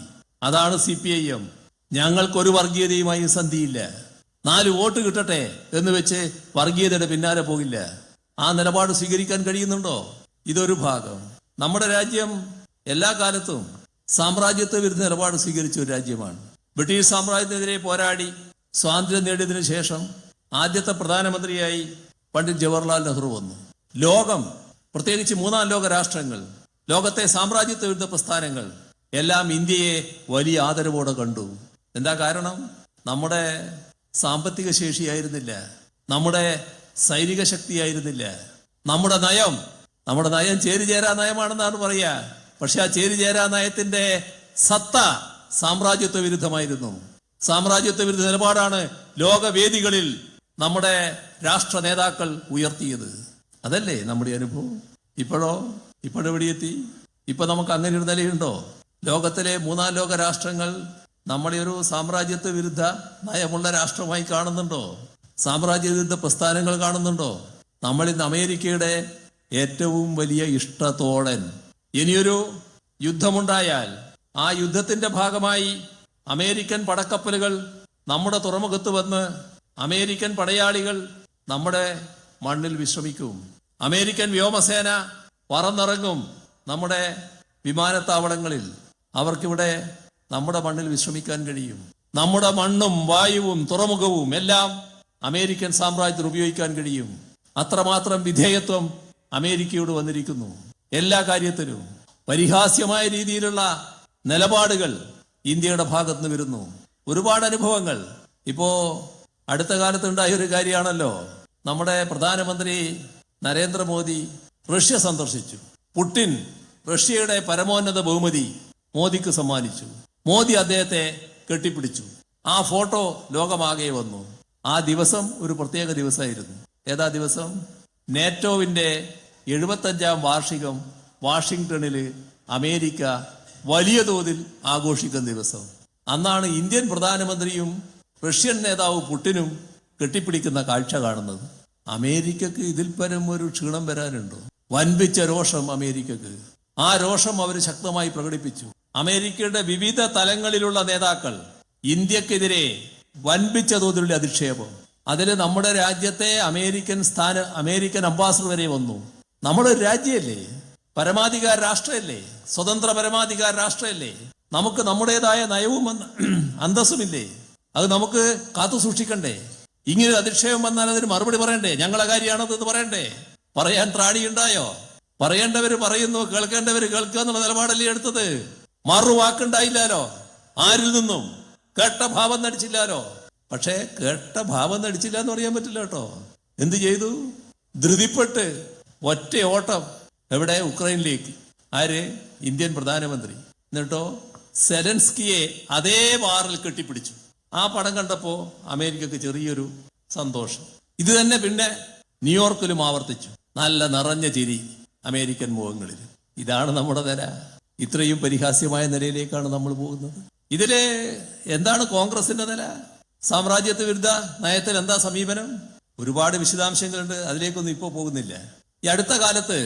Speaker 1: അതാണ് CPIM. ഞങ്ങൾക്കൊരു വർഗീയതയുമായി സന്ധിയില്ല. 4 വോട്ട് കിട്ടട്ടെ എന്ന് വെച്ച് വർഗീയതയുടെ പിന്നാലെ പോകില്ല. ആ നിലപാട് സ്വീകരിക്കാൻ കഴിയുന്നുണ്ടോ? ഇതൊരു ഭാഗം. നമ്മുടെ രാജ്യം എല്ലാ കാലത്തും സാമ്രാജ്യത്വ വിരുദ്ധ നിലപാട് സ്വീകരിച്ച ഒരു രാജ്യമാണ്. ബ്രിട്ടീഷ് സാമ്രാജ്യത്തിനെതിരെ പോരാടി സ്വാതന്ത്ര്യം നേടിയതിനു ശേഷം ആദ്യത്തെ പ്രധാനമന്ത്രിയായി പണ്ഡിറ്റ് ജവഹർലാൽ നെഹ്റു വന്നു. ലോകം, പ്രത്യേകിച്ച് 3ാം ലോക രാഷ്ട്രങ്ങൾ, ലോകത്തെ സാമ്രാജ്യത്വ വിരുദ്ധ പ്രസ്ഥാനങ്ങൾ എല്ലാം ഇന്ത്യയെ വലിയ ആദരവോടെ കണ്ടു. എന്താ കാരണം? നമ്മുടെ സാമ്പത്തിക ശേഷിയായിരുന്നില്ല, നമ്മുടെ സൈനിക ശക്തിയായിരുന്നില്ല, നമ്മുടെ നയം ചേരിചേരാ നയമാണെന്നാണ് പറയുക. പക്ഷെ ആ ചേരിചേരാ നയത്തിന്റെ സത്ത സാമ്രാജ്യത്വ വിരുദ്ധമായിരുന്നു. സാമ്രാജ്യത്വ വിരുദ്ധ നിലപാടാണ് ലോകവേദികളിൽ നമ്മുടെ രാഷ്ട്ര നേതാക്കൾ ഉയർത്തിയത്. അതല്ലേ നമ്മുടെ അനുഭവം. ഇപ്പോഴെവിടെയെത്തി? ഇപ്പൊ നമുക്ക് അങ്ങനെ ഒരു നിലയുണ്ടോ? ലോകത്തിലെ 3ാം ലോക രാഷ്ട്രങ്ങൾ നമ്മളെ ഒരു സാമ്രാജ്യത്വ വിരുദ്ധ നയമുള്ള രാഷ്ട്രമായി കാണുന്നുണ്ടോ? സാമ്രാജ്യ വിരുദ്ധ പ്രസ്ഥാനങ്ങൾ കാണുന്നുണ്ടോ? നമ്മൾ ഇന്ന് അമേരിക്കയുടെ ഏറ്റവും വലിയ ഇഷ്ടത്തോഴൻ. ഇനിയൊരു യുദ്ധമുണ്ടായാൽ ആ യുദ്ധത്തിന്റെ ഭാഗമായി അമേരിക്കൻ പടക്കപ്പലുകൾ നമ്മുടെ തുറമുഖത്ത് വന്ന് അമേരിക്കൻ പടയാളികൾ നമ്മുടെ മണ്ണിൽ വിശ്രമിക്കും. അമേരിക്കൻ വ്യോമസേന പറന്നിറങ്ങും നമ്മുടെ വിമാനത്താവളങ്ങളിൽ. അവർക്കിവിടെ നമ്മുടെ മണ്ണിൽ വിശ്രമിക്കാൻ കഴിയും. നമ്മുടെ മണ്ണും വായുവും തുറമുഖവും എല്ലാം അമേരിക്കൻ സാമ്രാജ്യത്തിൽ ഉപയോഗിക്കാൻ കഴിയും. അത്രമാത്രം വിധേയത്വം അമേരിക്കയോട് വന്നിരിക്കുന്നു. എല്ലാ കാര്യത്തിലും പരിഹാസ്യമായ രീതിയിലുള്ള നിലപാടുകൾ ഇന്ത്യയുടെ ഭാഗത്ത് നിന്ന് വരുന്നു. ഒരുപാട് അനുഭവങ്ങൾ. ഇപ്പോ അടുത്ത കാലത്തുണ്ടായ ഒരു കാര്യമാണല്ലോ, നമ്മുടെ പ്രധാനമന്ത്രി നരേന്ദ്രമോദി റഷ്യ സന്ദർശിച്ചു. പുടിൻ റഷ്യയുടെ പരമോന്നത ബഹുമതി മോദിക്ക് സമ്മാനിച്ചു. മോദി അദ്ദേഹത്തെ കെട്ടിപ്പിടിച്ചു. ആ ഫോട്ടോ ലോകമാകെ വന്നു. ആ ദിവസം ഒരു പ്രത്യേക ദിവസമായിരുന്നു. ഏതാ ദിവസം? നേറ്റോവിന്റെ 75ാം വാർഷികം വാഷിംഗ്ടണിൽ അമേരിക്ക വലിയ തോതിൽ ആഘോഷിക്കുന്ന ദിവസം. അന്നാണ് ഇന്ത്യൻ പ്രധാനമന്ത്രിയും റഷ്യൻ നേതാവ് പുടിനും കെട്ടിപ്പിടിക്കുന്ന കാഴ്ച കാണുന്നത്. അമേരിക്കക്ക് ഇതിൽ പരം ഒരു ക്ഷീണം വരാനുണ്ടോ? വൻപിച്ച രോഷം അമേരിക്കക്ക്. ആ രോഷം അവർ ശക്തമായി പ്രകടിപ്പിച്ചു. അമേരിക്കയുടെ വിവിധ തലങ്ങളിലുള്ള നേതാക്കൾ ഇന്ത്യക്കെതിരെ വൻപിച്ച തോതിലുള്ള അധിക്ഷേപം. അതിൽ നമ്മുടെ രാജ്യത്തെ അമേരിക്കൻ അംബാസഡർ വരെ വന്നു. നമ്മുടെ രാജ്യമല്ലേ, പരമാധികാര രാഷ്ട്രമല്ലേ, സ്വതന്ത്ര പരമാധികാര രാഷ്ട്രമല്ലേ, നമുക്ക് നമ്മുടേതായ നയവും അന്തസ്സുമില്ലേ? അത് നമുക്ക് കാത്തു സൂക്ഷിക്കണ്ടേ? ഇങ്ങനെ അധിക്ഷേപം വന്നാൽ അതിന് മറുപടി പറയണ്ടേ? ഞങ്ങളെ കാര്യമാണത് പറയണ്ടേ? പറയാൻ ത്രാണിയുണ്ടായോ? പറയേണ്ടവര് പറയുന്നു, കേൾക്കേണ്ടവര് കേൾക്കുക എന്നുള്ള നിലപാടല്ലേ എടുത്തത്. മറുവാക്കുണ്ടായില്ലാലോ, ആരിൽ നിന്നും കേട്ട ഭാവം നടിച്ചില്ലാലോ. പക്ഷേ കേട്ട ഭാവം നടിച്ചില്ല എന്ന് പറയാൻ പറ്റില്ല കേട്ടോ. എന്ത് ചെയ്തു? ധൃതിപ്പെട്ട് ഒറ്റ ഓട്ടം. എവിടെ? ഉക്രൈനിലേക്ക്. ആര്? ഇന്ത്യൻ പ്രധാനമന്ത്രി. എന്നിട്ടോ സെലൻസ്കിയെ അതേ വാറിൽ കെട്ടിപ്പിടിച്ചു. ആ പടം കണ്ടപ്പോ അമേരിക്കക്ക് ചെറിയൊരു സന്തോഷം. ഇത് തന്നെ പിന്നെ ന്യൂയോർക്കിലും ആവർത്തിച്ചു. നല്ല നിറഞ്ഞ ചിരി അമേരിക്കൻ മുഖങ്ങളിൽ. ഇതാണ് നമ്മുടെ നില, ഇത്രയും പരിഹാസ്യമായ നിലയിലേക്കാണ് നമ്മൾ പോകുന്നത്. ഇതിലെ എന്താണ് കോൺഗ്രസിന്റെ നില? സാമ്രാജ്യത്വ വിരുദ്ധ നയത്തിൽ എന്താ സമീപനം? ഒരുപാട് വിശദാംശങ്ങളുണ്ട്, അതിലേക്കൊന്നും ഇപ്പോൾ പോകുന്നില്ല. ഈ അടുത്ത കാലത്ത്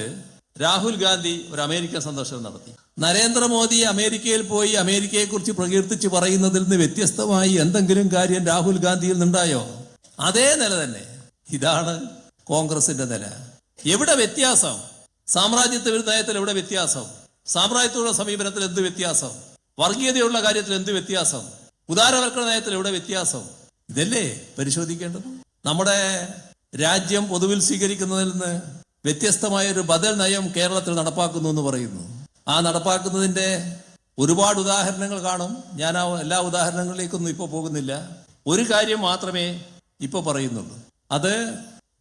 Speaker 1: രാഹുൽ ഗാന്ധി ഒരു അമേരിക്കൻ സന്ദർശനം നടത്തി. നരേന്ദ്രമോദി അമേരിക്കയിൽ പോയി അമേരിക്കയെക്കുറിച്ച് പ്രകീർത്തിച്ച് പറയുന്നതിൽ നിന്ന് വ്യത്യസ്തമായി എന്തെങ്കിലും കാര്യം രാഹുൽ ഗാന്ധിയിൽ നിന്നുണ്ടായോ? അതേ നില തന്നെ. ഇതാണ് കോൺഗ്രസിന്റെ നില. എവിടെ വ്യത്യാസം? സാമ്രാജ്യത്വ വിരുദ്ധ നയത്തിൽ എവിടെ വ്യത്യാസം? സാമ്രാജ്യത്വ സമീപനത്തിൽ എന്ത് വ്യത്യാസം? വർഗീയതയുള്ള കാര്യത്തിൽ എന്ത് വ്യത്യാസം? ഉദാരവൽക്കരണ നയത്തിൽ എവിടെ വ്യത്യാസം? ഇതല്ലേ പരിശോധിക്കേണ്ടത്. നമ്മുടെ രാജ്യം പൊതുവിൽ സ്വീകരിക്കുന്നതിൽ നിന്ന് വ്യത്യസ്തമായ ഒരു ബദൽ നയം കേരളത്തിൽ നടപ്പാക്കുന്നു എന്ന് പറയുന്നു. ആ നടപ്പാക്കുന്നതിന്റെ ഒരുപാട് ഉദാഹരണങ്ങൾ കാണും. ഞാൻ ആ എല്ലാ ഉദാഹരണങ്ങളിലേക്കൊന്നും ഇപ്പോൾ പോകുന്നില്ല. ഒരു കാര്യം മാത്രമേ ഇപ്പോൾ പറയുന്നുള്ളൂ. അത്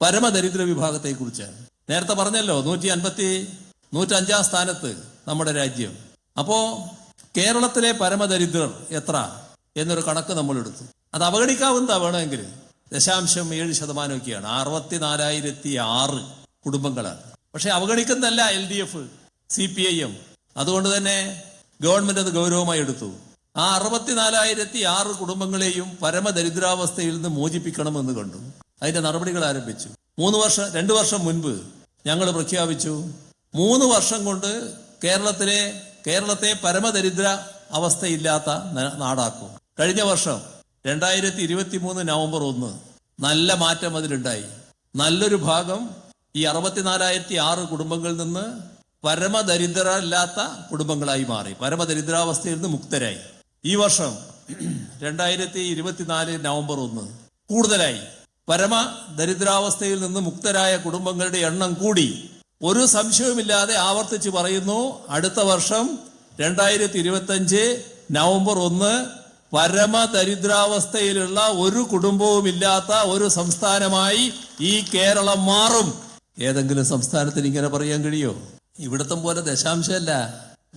Speaker 1: പരമദരിദ്ര വിഭാഗത്തെ കുറിച്ചാണ്. നേരത്തെ പറഞ്ഞല്ലോ 105 സ്ഥാനത്ത് നമ്മുടെ രാജ്യം. അപ്പോ കേരളത്തിലെ പരമദരിദ്രർ എത്ര എന്നൊരു കണക്ക് നമ്മൾ എടുത്തു. അത് അവഗണിക്കാവുന്നതാ വേണമെങ്കിൽ. 0.7% 64,006 കുടുംബങ്ങളാണ്. പക്ഷെ അവഗണിക്കുന്നതല്ല LDF, CPIM. അതുകൊണ്ട് തന്നെ ഗവൺമെന്റ് അത് ഗൗരവമായി എടുത്തു. ആ 64,006 കുടുംബങ്ങളെയും പരമദരിദ്രാവസ്ഥയിൽ നിന്ന് മോചിപ്പിക്കണമെന്ന് കണ്ടു. അതിന്റെ നടപടികൾ ആരംഭിച്ചു. 2 വർഷം മുൻപ് ഞങ്ങൾ പ്രഖ്യാപിച്ചു 3 വർഷം കൊണ്ട് കേരളത്തെ പരമദരിദ്ര അവസ്ഥയില്ലാത്ത നാടാക്കും. കഴിഞ്ഞ വർഷം 2023 നവംബർ 1 നല്ല മാറ്റം അതിലുണ്ടായി. നല്ലൊരു ഭാഗം ഈ 64,006 കുടുംബങ്ങളിൽ നിന്ന് പരമദരിദ്രല്ലാത്ത കുടുംബങ്ങളായി മാറി, പരമദരിദ്രാവസ്ഥയിൽ നിന്ന് മുക്തരായി. ഈ വർഷം 2024 നവംബർ 1 കൂടുതലായി. പരമദരിദ്രാവസ്ഥയിൽ നിന്ന് മുക്തരായ കുടുംബങ്ങളുടെ എണ്ണം കൂടി. ഒരു സംശയവുമില്ലാതെ ആവർത്തിച്ച് പറയുന്നു, അടുത്ത വർഷം 2025 നവംബർ 1 പരമദരിദ്രാവസ്ഥയിലുള്ള ഒരു കുടുംബവും ഇല്ലാത്ത ഒരു സംസ്ഥാനമായി ഈ കേരളം മാറും. ഏതെങ്കിലും സംസ്ഥാനത്തിന് ഇങ്ങനെ പറയാൻ കഴിയോ? ഇവിടത്തെ പോലെ ദശാംശമല്ല,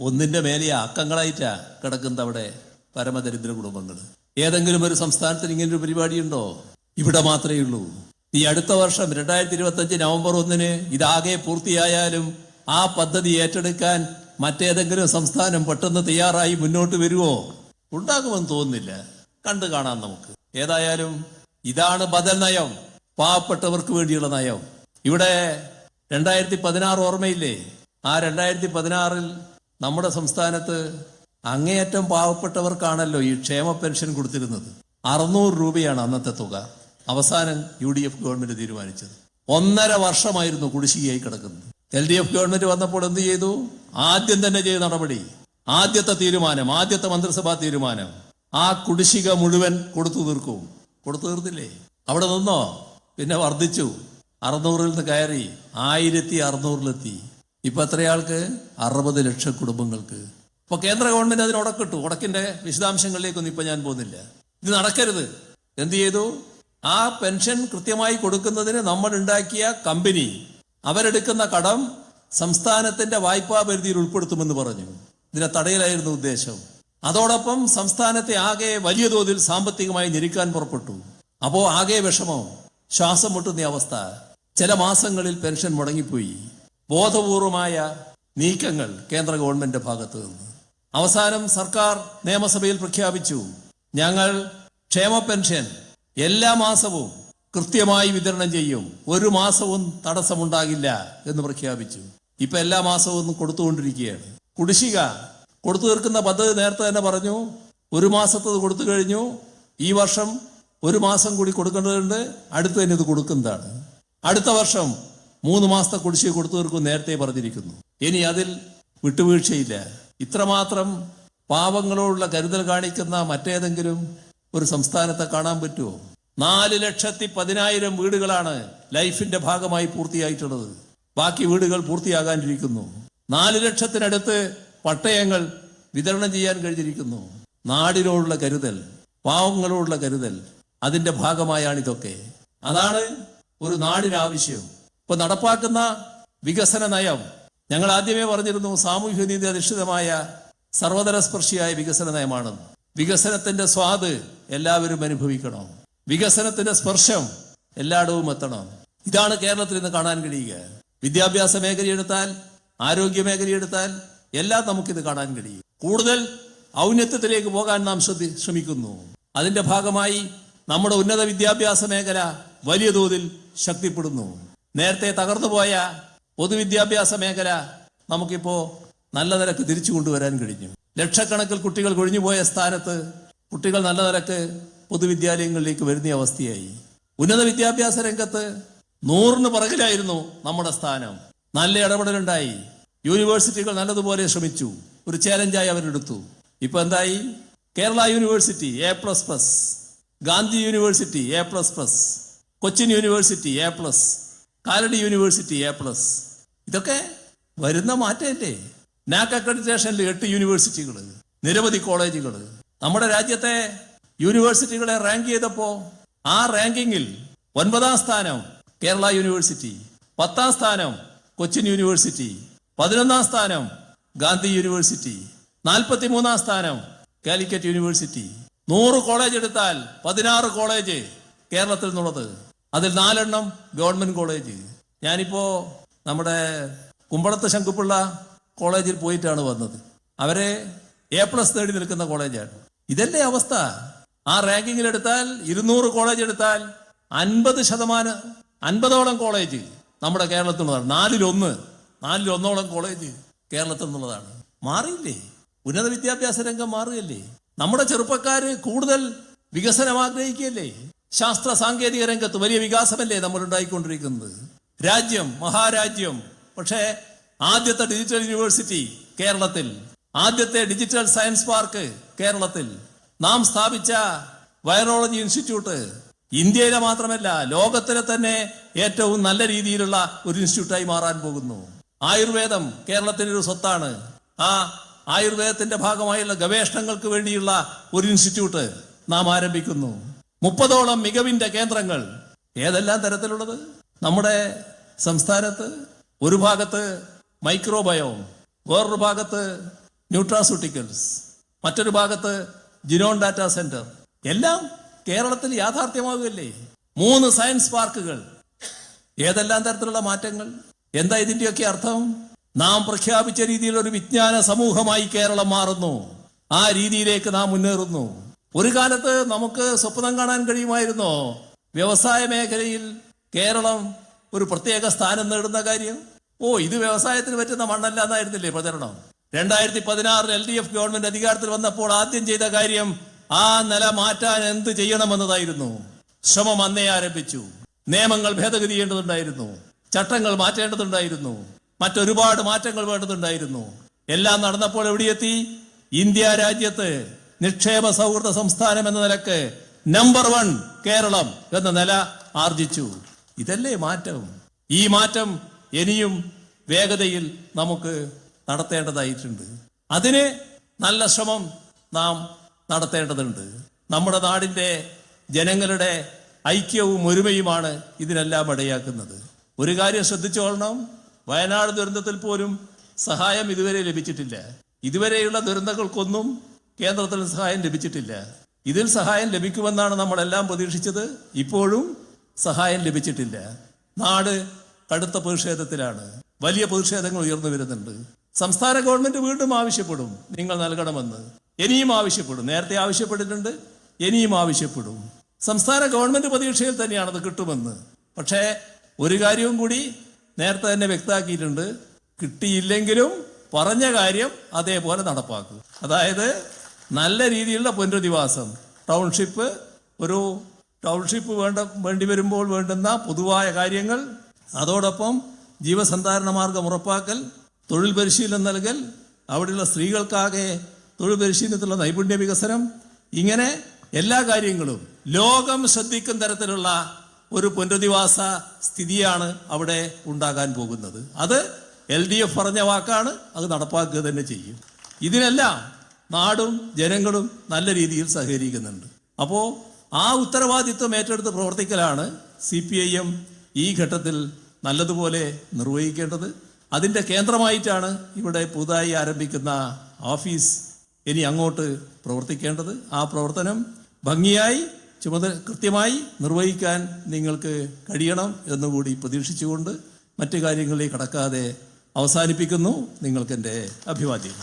Speaker 1: 1ന്റെ മേലെ അക്കങ്ങളായിട്ടാ കിടക്കുന്നത് അവിടെ പരമദരിദ്ര കുടുംബങ്ങൾ. ഏതെങ്കിലും ഒരു സംസ്ഥാനത്തിന് ഇങ്ങനെ ഒരു പരിപാടിയുണ്ടോ? ഇവിടെ മാത്രമേ ഉള്ളൂ. ഈ അടുത്ത വർഷം 2025 നവംബർ 1 ഇതാകെ പൂർത്തിയായാലും ആ പദ്ധതി ഏറ്റെടുക്കാൻ മറ്റേതെങ്കിലും സംസ്ഥാനം പെട്ടെന്ന് തയ്യാറായി മുന്നോട്ട് വരുമോ? ഉണ്ടാകുമെന്ന് തോന്നുന്നില്ല. കണ്ടു കാണാം നമുക്ക്. ഏതായാലും ഇതാണ് ബദൽ നയം, പാവപ്പെട്ടവർക്ക് വേണ്ടിയുള്ള നയം. ഇവിടെ 2016 ഓർമ്മയില്ലേ? ആ 2016 നമ്മുടെ സംസ്ഥാനത്ത് അങ്ങേയറ്റം പാവപ്പെട്ടവർക്കാണല്ലോ ഈ ക്ഷേമ പെൻഷൻ കൊടുത്തിരുന്നത്. 600 രൂപയാണ് അന്നത്തെ തുക. അവസാനം UDF ഗവൺമെന്റ് തീരുമാനിച്ചത്. 1.5 വർഷമായിരുന്നു കുടിശ്ശികയായി കിടക്കുന്നത്. LDF ഗവൺമെന്റ് വന്നപ്പോൾ എന്ത് ചെയ്തു? ആദ്യം തന്നെ ചെയ്ത നടപടി, ആദ്യത്തെ തീരുമാനം, ആദ്യത്തെ മന്ത്രിസഭാ തീരുമാനം, ആ കുടിശ്ശിക മുഴുവൻ കൊടുത്തു തീർത്തില്ലേ? അവിടെ നിന്നോ? പിന്നെ വർദ്ധിച്ചു. 600-ൽ നിന്ന് കയറി 1600-ലെത്തി. ഇപ്പൊ എത്രയാൾക്ക്? 60 ലക്ഷം കുടുംബങ്ങൾക്ക്. ഇപ്പൊ കേന്ദ്ര ഗവൺമെന്റ് അതിന് ഉടക്കിട്ടു. ഉടക്കിന്റെ വിശദാംശങ്ങളിലേക്കൊന്നും ഇപ്പൊ ഞാൻ പോകുന്നില്ല. ഇത് നടക്കരുത്. എന്ത് ചെയ്തു? ആ പെൻഷൻ കൃത്യമായി കൊടുക്കുന്നതിന് നമ്മൾ ഉണ്ടാക്കിയ കമ്പനി അവരെടുക്കുന്ന കടം സംസ്ഥാനത്തിന്റെ വായ്പാ പരിധിയിൽ ഉൾപ്പെടുത്തുമെന്ന് പറഞ്ഞു. ഇതിനെ തടയലായിരുന്നു ഉദ്ദേശം. അതോടൊപ്പം സംസ്ഥാനത്തെ ആകെ വലിയ തോതിൽ സാമ്പത്തികമായി ഞെരുക്കാൻ പുറപ്പെട്ടു. അപ്പോ ആകെ വിഷമം, ശ്വാസം മുട്ടുന്ന അവസ്ഥ. ചില മാസങ്ങളിൽ പെൻഷൻ മുടങ്ങിപ്പോയി. ബോധപൂർവമായ നീക്കങ്ങൾ കേന്ദ്ര ഗവൺമെന്റ് ഭാഗത്ത് നിന്ന്. അവസാനം സർക്കാർ നിയമസഭയിൽ പ്രഖ്യാപിച്ചു, ഞങ്ങൾ ക്ഷേമ പെൻഷൻ എല്ലാ മാസവും കൃത്യമായി വിതരണം ചെയ്യും, 1 മാസവും തടസ്സമുണ്ടാകില്ല എന്ന് പ്രഖ്യാപിച്ചു. ഇപ്പൊ എല്ലാ മാസവും കൊടുത്തുകൊണ്ടിരിക്കുകയാണ്. കുടിശ്ശിക കൊടുത്തു തീർക്കുന്ന പദ്ധതി നേരത്തെ തന്നെ പറഞ്ഞു. 1 മാസത്തത് കൊടുത്തു കഴിഞ്ഞു. ഈ വർഷം 1 മാസം കൂടി കൊടുക്കേണ്ടതുണ്ട്. അടുത്ത് തന്നെ ഇത് കൊടുക്കുന്നതാണ്. അടുത്ത വർഷം 3 മാസത്തെ കുടിശ്ശിക കൊടുത്തു തീർക്കും നേരത്തെ പറഞ്ഞിരിക്കുന്നു. ഇനി അതിൽ വിട്ടുവീഴ്ചയില്ല. ഇത്രമാത്രം പാവങ്ങളോടുള്ള കരുതൽ കാണിക്കുന്ന മറ്റേതെങ്കിലും ഒരു സംസ്ഥാനത്തെ കാണാൻ പറ്റുമോ? 4,10,000 വീടുകളാണ് ലൈഫിന്റെ ഭാഗമായി പൂർത്തിയായിട്ടുള്ളത്. ബാക്കി വീടുകൾ പൂർത്തിയാകാനിരിക്കുന്നു. 4 ലക്ഷത്തിനടുത്ത് പട്ടയങ്ങൾ വിതരണം ചെയ്യാൻ കഴിഞ്ഞിരിക്കുന്നു. നാടിനോടുള്ള കരുതൽ, പാവങ്ങളോടുള്ള കരുതൽ, അതിന്റെ ഭാഗമായാണിതൊക്കെ. അതാണ് ഒരു നാടിനാവശ്യം. ഇപ്പൊ നടപ്പാക്കുന്ന വികസന നയം ഞങ്ങൾ ആദ്യമേ പറഞ്ഞിരുന്നു, സാമൂഹ്യ നീതി അധിഷ്ഠിതമായ സർവതലസ്പർശിയായ വികസന നയമാണെന്ന്. വികസനത്തിന്റെ സ്വാദ് എല്ലാവരും അനുഭവിക്കണം. വികസനത്തിന്റെ സ്പർശം എല്ലായിടവും എത്തണം. ഇതാണ് കേരളത്തിൽ ഇന്ന് കാണാൻ കഴിയുക. വിദ്യാഭ്യാസ മേഖലയെടുത്താൽ, ആരോഗ്യ മേഖലയെടുത്താൽ, എല്ലാം നമുക്കിത് കാണാൻ കഴിയും. കൂടുതൽ ഔന്നത്യത്തിലേക്ക് പോകാൻ നാം ശ്രമിക്കുന്നു. അതിൻ്റെ ഭാഗമായി നമ്മുടെ ഉന്നത വിദ്യാഭ്യാസ മേഖല വലിയ തോതിൽ ശക്തിപ്പെടുന്നു. നേരത്തെ തകർന്നുപോയ പൊതുവിദ്യാഭ്യാസ മേഖല നമുക്കിപ്പോൾ നല്ല നിലക്ക് തിരിച്ചു കൊണ്ടുവരാൻ കഴിഞ്ഞു. ലക്ഷക്കണക്കിൽ കുട്ടികൾ കൊഴിഞ്ഞുപോയ സ്ഥാനത്ത് കുട്ടികൾ നല്ല നിലക്ക് പൊതുവിദ്യാലയങ്ങളിലേക്ക് വരുന്ന അവസ്ഥയായി. ഉന്നത വിദ്യാഭ്യാസ രംഗത്ത് 100-ന് പുറകിലായിരുന്നു നമ്മുടെ സ്ഥാനം. നല്ല ഇടപെടലുണ്ടായി. യൂണിവേഴ്സിറ്റികൾ നല്ലതുപോലെ ശ്രമിച്ചു. ഒരു ചാലഞ്ചായി അവരെടുത്തു. ഇപ്പൊ എന്തായി? Kerala university A++, Gandhi university A++, Cochin university A+, Kalady university A+. ഇതൊക്കെ വരുന്ന മാറ്റമല്ലേ? നാക് അക്രഡിറ്റേഷനിൽ 8 യൂണിവേഴ്സിറ്റികൾ, നിരവധി കോളേജുകൾ. നമ്മുടെ രാജ്യത്തെ യൂണിവേഴ്സിറ്റികളെ റാങ്ക് ചെയ്തപ്പോൾ ആ റാങ്കിങ്ങിൽ 9-ാം സ്ഥാനം കേരള യൂണിവേഴ്സിറ്റി, 10-ാം സ്ഥാനം കൊച്ചിൻ യൂണിവേഴ്സിറ്റി, 11-ാം സ്ഥാനം ഗാന്ധി യൂണിവേഴ്സിറ്റി, 43-ാം സ്ഥാനം കാലിക്കറ്റ് യൂണിവേഴ്സിറ്റി. 100 കോളേജ് എടുത്താൽ 16 കോളേജ് കേരളത്തിൽ നിന്നുള്ളത്. അതിൽ 4 എണ്ണം ഗവൺമെന്റ് കോളേജ്. ഞാനിപ്പോ നമ്മുടെ കുമ്പളത്ത് ശങ്കുപിള്ള കോളേജിൽ പോയിട്ടാണ് വന്നത്. അവരെ A+ നേടി നിൽക്കുന്ന കോളേജാണ്. ഇതല്ലേ അവസ്ഥ? ആ റാങ്കിങ്ങിൽ എടുത്താൽ 200 കോളേജ് എടുത്താൽ 50%, കോളേജ് നമ്മുടെ കേരളത്തിൽ നിന്നുള്ളതാണ്. 4-1 കോളേജ് കേരളത്തിൽ നിന്നുള്ളതാണ്. മാറിയില്ലേ? ഉന്നത വിദ്യാഭ്യാസ രംഗം മാറുകയല്ലേ? നമ്മുടെ ചെറുപ്പക്കാര് കൂടുതൽ വികസനം ആഗ്രഹിക്കുകയല്ലേ? ശാസ്ത്ര സാങ്കേതിക രംഗത്ത് വലിയ വികാസമല്ലേ നമ്മൾ ഉണ്ടായിക്കൊണ്ടിരിക്കുന്നത്? രാജ്യം മഹാരാജ്യം. പക്ഷേ ആദ്യത്തെ ഡിജിറ്റൽ യൂണിവേഴ്സിറ്റി കേരളത്തിൽ, ആദ്യത്തെ ഡിജിറ്റൽ സയൻസ് പാർക്ക് കേരളത്തിൽ, നാം സ്ഥാപിച്ച വൈറോളജി ഇൻസ്റ്റിറ്റ്യൂട്ട് ഇന്ത്യയിലെ മാത്രമല്ല ലോകത്തിലെ തന്നെ ഏറ്റവും നല്ല രീതിയിലുള്ള ഒരു ഇൻസ്റ്റിറ്റ്യൂട്ടായി മാറാൻ പോകുന്നു. ആയുർവേദം കേരളത്തിന്റെ ഒരു സ്വത്താണ്. ആ ആയുർവേദത്തിന്റെ ഭാഗമായുള്ള ഗവേഷണങ്ങൾക്ക് വേണ്ടിയുള്ള ഒരു ഇൻസ്റ്റിറ്റ്യൂട്ട് നാം ആരംഭിക്കുന്നു. 30ഓളം മികവിന്റെ കേന്ദ്രങ്ങൾ. ഏതെല്ലാം തരത്തിലുള്ളത് നമ്മുടെ സംസ്ഥാനത്ത്? ഒരു ഭാഗത്ത് മൈക്രോബയോം, വേറൊരു ഭാഗത്ത് ന്യൂട്രാസ്യൂട്ടിക്കൽസ്, മറ്റൊരു ഭാഗത്ത് ജിനോൺ ഡാറ്റാ സെന്റർ. എല്ലാം കേരളത്തിൽ യാഥാർത്ഥ്യമാവുകയല്ലേ? 3 സയൻസ് പാർക്കുകൾ. ഏതെല്ലാം തരത്തിലുള്ള മാറ്റങ്ങൾ! എന്താ ഇതിന്റെയൊക്കെ അർത്ഥം? നാം പ്രഖ്യാപിച്ച രീതിയിൽ ഒരു വിജ്ഞാന സമൂഹമായി കേരളം മാറുന്നു. ആ രീതിയിലേക്ക് നാം മുന്നേറുന്നു. ഒരു കാലത്ത് നമുക്ക് സ്വപ്നം കാണാൻ കഴിയുമായിരുന്നോ വ്യവസായ മേഖലയിൽ കേരളം ഒരു പ്രത്യേക സ്ഥാനം നേടുന്ന കാര്യം? ഇത് വ്യവസായത്തിന് പറ്റുന്ന മണ്ണല്ല എന്നായിരുന്നില്ലേ പ്രചരണം? 2016 LDF ഗവൺമെന്റ് അധികാരത്തിൽ വന്നപ്പോൾ ആദ്യം ചെയ്ത കാര്യം ആ നില മാറ്റാൻ എന്ത് ചെയ്യണമെന്നതായിരുന്നു. ശ്രമം അന്നേ ആരംഭിച്ചു. നിയമങ്ങൾ ഭേദഗതി ചെയ്യേണ്ടതുണ്ടായിരുന്നു, ചട്ടങ്ങൾ മാറ്റേണ്ടതുണ്ടായിരുന്നു, മറ്റൊരുപാട് മാറ്റങ്ങൾ വേണ്ടതുണ്ടായിരുന്നു. എല്ലാം നടന്നപ്പോൾ എവിടെയെത്തി? ഇന്ത്യ രാജ്യത്ത് നിക്ഷേപ സൗഹൃദ സംസ്ഥാനം എന്ന നിലക്ക് നമ്പർ 1 കേരളം എന്ന നില ആർജിച്ചു. ഇതല്ലേ മാറ്റം? ഈ മാറ്റം ഇനിയും വേഗതയിൽ നമുക്ക് നടത്തേണ്ടതായിട്ടുണ്ട്. അതിന് നല്ല ശ്രമം നാം നടത്തേണ്ടതുണ്ട്. നമ്മുടെ നാടിൻ്റെ ജനങ്ങളുടെ ഐക്യവും ഒരുമയുമാണ് ഇതിനെല്ലാം ഇടയാക്കുന്നത്. ഒരു കാര്യം ശ്രദ്ധിച്ചോളണം, വയനാട് ദുരന്തത്തിൽ പോലും സഹായം ഇതുവരെ ലഭിച്ചിട്ടില്ല. ഇതുവരെയുള്ള ദുരന്തങ്ങൾക്കൊന്നും കേന്ദ്രത്തിൽ സഹായം ലഭിച്ചിട്ടില്ല. ഇതിൽ സഹായം ലഭിക്കുമെന്നാണ് നമ്മളെല്ലാം പ്രതീക്ഷിച്ചത്. ഇപ്പോഴും സഹായം ലഭിച്ചിട്ടില്ല. നാട് കടുത്ത പ്രതിഷേധത്തിലാണ്. വലിയ പ്രതിഷേധങ്ങൾ ഉയർന്നു വരുന്നുണ്ട്. സംസ്ഥാന ഗവൺമെന്റ് വീണ്ടും ആവശ്യപ്പെടും നിങ്ങൾ നൽകണമെന്ന്. ഇനിയും ആവശ്യപ്പെടും. നേരത്തെ ആവശ്യപ്പെട്ടിട്ടുണ്ട്, ഇനിയും ആവശ്യപ്പെടും. സംസ്ഥാന ഗവൺമെന്റ് പ്രതീക്ഷയിൽ തന്നെയാണ് അത് കിട്ടുമെന്ന്. പക്ഷേ ഒരു കാര്യവും കൂടി നേരത്തെ തന്നെ വ്യക്തമാക്കിയിട്ടുണ്ട്, കിട്ടിയില്ലെങ്കിലും പറഞ്ഞ കാര്യം അതേപോലെ നടപ്പാക്കും. അതായത് നല്ല രീതിയിലുള്ള പുനരധിവാസം, ടൗൺഷിപ്പ് വേണ്ടി വരുമ്പോൾ വേണ്ടുന്ന പൊതുവായ കാര്യങ്ങൾ, അതോടൊപ്പം ജീവസന്ധാരണ മാർഗം ഉറപ്പാക്കൽ, തൊഴിൽ പരിശീലനം നൽകൽ, അവിടെയുള്ള സ്ത്രീകൾക്കാകെ തൊഴിൽ പരിശീലനത്തിലുള്ള നൈപുണ്യ വികസനം, ഇങ്ങനെ എല്ലാ കാര്യങ്ങളും ലോകം ശ്രദ്ധിക്കുന്ന തരത്തിലുള്ള ഒരു പുനരധിവാസ സ്ഥിതിയാണ് അവിടെ ഉണ്ടാകാൻ പോകുന്നത്. അത് LDF പറഞ്ഞ വാക്കാണ്, അത് നടപ്പാക്കുക തന്നെ ചെയ്യും. ഇതിനെല്ലാം നാടും ജനങ്ങളും നല്ല രീതിയിൽ സഹകരിക്കുന്നുണ്ട്. അപ്പോൾ ആ ഉത്തരവാദിത്വം ഏറ്റെടുത്ത് പ്രവർത്തിക്കലാണ് CPIM ഈ ഘട്ടത്തിൽ നല്ലതുപോലെ നിർവഹിക്കേണ്ടത്. അതിൻ്റെ കേന്ദ്രമായിട്ടാണ് ഇവിടെ പുതുതായി ആരംഭിക്കുന്ന ഓഫീസ് ഇനി അങ്ങോട്ട് പ്രവർത്തിക്കേണ്ടത്. ആ പ്രവർത്തനം ഭംഗിയായി കൃത്യമായി നിർവഹിക്കാൻ നിങ്ങൾക്ക് കഴിയണം എന്നുകൂടി പ്രതീക്ഷിച്ചുകൊണ്ട് മറ്റു കാര്യങ്ങളിലേക്ക് കടക്കാതെ അവസാനിപ്പിക്കുന്നു. നിങ്ങൾക്കെൻ്റെ അഭിവാദ്യം.